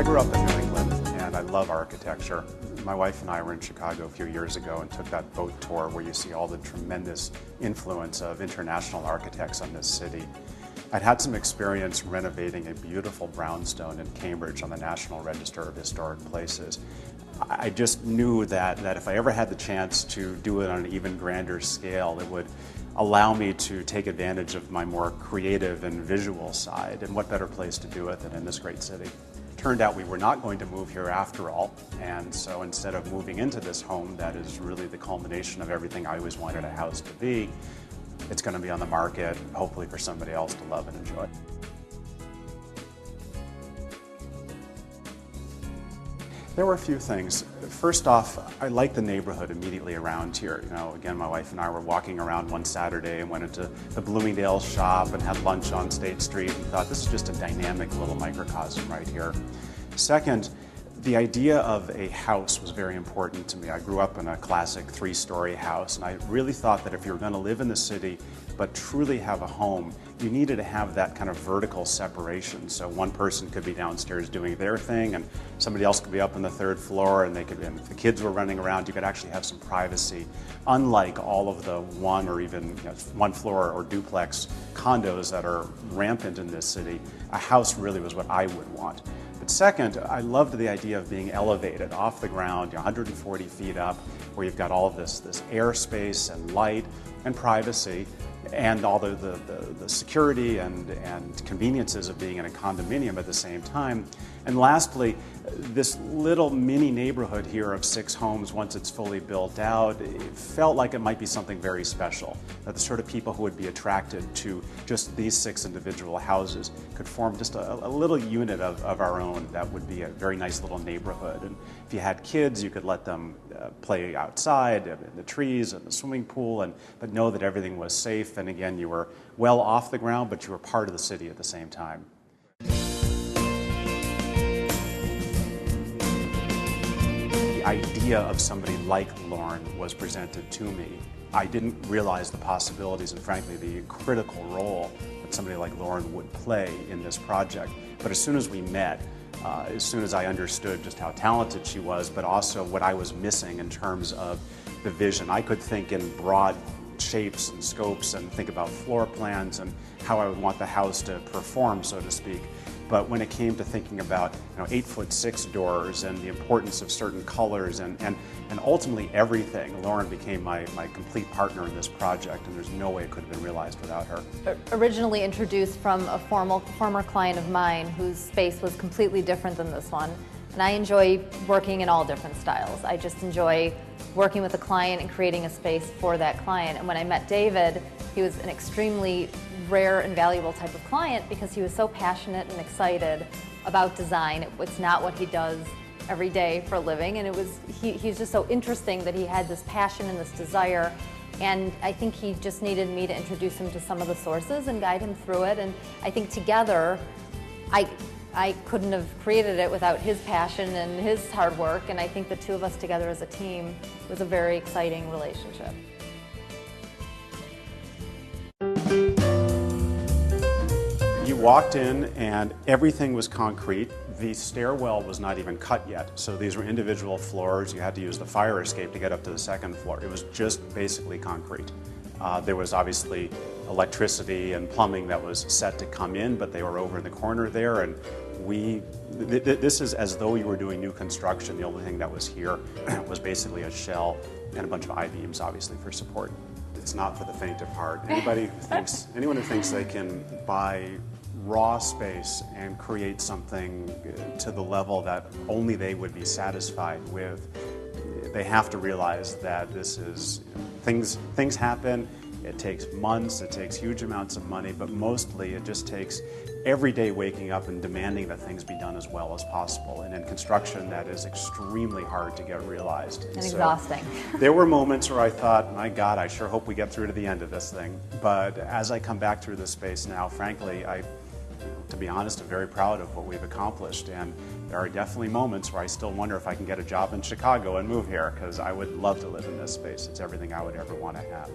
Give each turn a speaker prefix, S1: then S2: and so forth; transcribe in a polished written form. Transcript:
S1: I grew up in New England, and I love architecture. My wife and I were in Chicago a few years ago and took that boat tour where you see all the tremendous influence of international architects on this city. I'd had some experience renovating a beautiful brownstone in Cambridge on the National Register of Historic Places. I just knew that if I ever had the chance to do it on an even grander scale, it would allow me to take advantage of my more creative and visual side, and what better place to do it than in this great city. Turned out we were not going to move here after all, and so instead of moving into this home that is really the culmination of everything I always wanted a house to be, it's going to be on the market, hopefully for somebody else to love and enjoy. There were a few things. First off, I like the neighborhood immediately around here. You know, again, my wife and I were walking around one Saturday and went into the Bloomingdale's shop and had lunch on State Street and thought this is just a dynamic little microcosm right here. Second, the idea of a house was very important to me. I grew up in a classic three-story house, and I really thought that if you were going to live in the city but truly have a home, you needed to have that kind of vertical separation. So one person could be downstairs doing their thing, and somebody else could be up on the third floor, and and if the kids were running around, you could actually have some privacy. Unlike all of the one or even one floor or duplex condos that are rampant in this city, a house really was what I would want. But second, I loved the idea of being elevated off the ground, 140 feet up, where you've got all of this airspace and light and privacy, and all the security and conveniences of being in a condominium at the same time. And lastly, this little mini neighborhood here of 6 homes, once it's fully built out, it felt like it might be something very special. That the sort of people who would be attracted to just these 6 individual houses could form just a little unit of our own that would be a very nice little neighborhood. And if you had kids, you could let them play outside in the trees and the swimming pool, but know that everything was safe. And again, you were well off the ground, but you were part of the city at the same time. The idea of somebody like Lauren was presented to me. I didn't realize the possibilities and frankly the critical role that somebody like Lauren would play in this project. But as soon as we met, as soon as I understood just how talented she was, but also what I was missing in terms of the vision, I could think in broad shapes and scopes and think about floor plans and how I would want the house to perform, so to speak. But when it came to thinking about 8'6" doors and the importance of certain colors and ultimately everything, Lauren became my complete partner in this project, and there's no way it could have been realized without her.
S2: Originally introduced from a former client of mine whose space was completely different than this one. And I enjoy working in all different styles. I just enjoy working with a client and creating a space for that client. And when I met David, he was an extremely rare and valuable type of client because he was so passionate and excited about design. It's not what he does every day for a living, and he's just so interesting that he had this passion and this desire. And I think he just needed me to introduce him to some of the sources and guide him through it. And I think together, I couldn't have created it without his passion and his hard work, and I think the two of us together as a team was a very exciting relationship.
S1: You walked in and everything was concrete. The stairwell was not even cut yet, so these were individual floors. You had to use the fire escape to get up to the second floor. It was just basically concrete. There was obviously electricity and plumbing that was set to come in, but they were over in the corner there, and this is as though you were doing new construction. The only thing that was here was basically a shell and a bunch of I-beams, obviously, for support. It's not for the faint of heart. Anyone who thinks they can buy raw space and create something to the level that only they would be satisfied with, they have to realize that this is, things happen. It takes months, it takes huge amounts of money, but mostly it just takes every day waking up and demanding that things be done as well as possible. And in construction, that is extremely hard to get realized.
S2: And exhausting.
S1: There were moments where I thought, my God, I sure hope we get through to the end of this thing. But as I come back through this space now, frankly, to be honest, I'm very proud of what we've accomplished. And there are definitely moments where I still wonder if I can get a job in Chicago and move here, because I would love to live in this space. It's everything I would ever want to have.